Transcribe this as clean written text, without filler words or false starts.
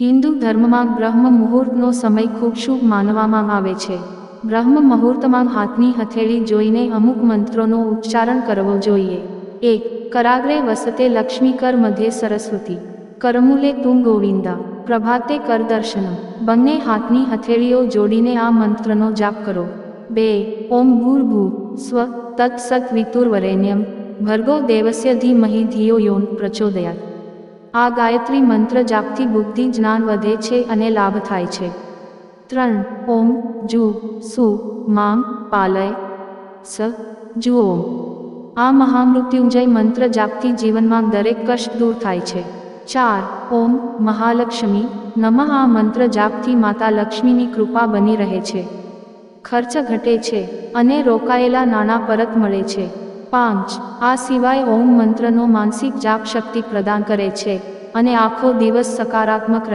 હિન્દુ ધર્મમાં બ્રહ્મ મુહૂર્તનો સમય ખૂબ શુભ માનવામાં આવે છે. બ્રહ્મ મુહૂર્તમાં હાથની હથેળી જોઈને અમુક મંત્રોનો ઉચ્ચારણ કરવો જોઈએ. 1. કરાગ્રે વસતે લક્ષ્મી કર મધ્યે સરસ્વતી કરમૂલે તુમ ગોવિંદા પ્રભાતે કર દર્શનમ. બંને હાથની હથેળીઓ જોડીને આ મંત્રનો જાપ કરો. 2. ઓમ ભૂર્ભુવ સ્વ તત્સત વિતુર્વરેણ્યમ ભર્ગો દેવસ્ય ધીમહિ ધિયો યોન પ્રચોદયાત. આ ગાયત્રી મંત્ર જાપથી બુદ્ધિ જ્ઞાન વધે છે અને લાભ થાય છે. 3. ઓમ જુ સુ માંગ પાલય સ જુ ઓમ. આ મહામૃત્યુંજય મંત્ર જાપથી જીવનમાં દરેક કષ્ટ દૂર થાય છે. 4. ઓમ મહાલક્ષ્મી નમઃ. આ મંત્ર જાપથી માતા લક્ષ્મીની કૃપા બની રહે છે, ખર્ચ ઘટે છે અને રોકાયેલા નાણાં પરત મળે છે. 5. આ સિવાય ઓમ મંત્રનો માનસિક જાપ શક્તિ પ્રદાન કરે છે અને આખો દિવસ સકારાત્મક રહે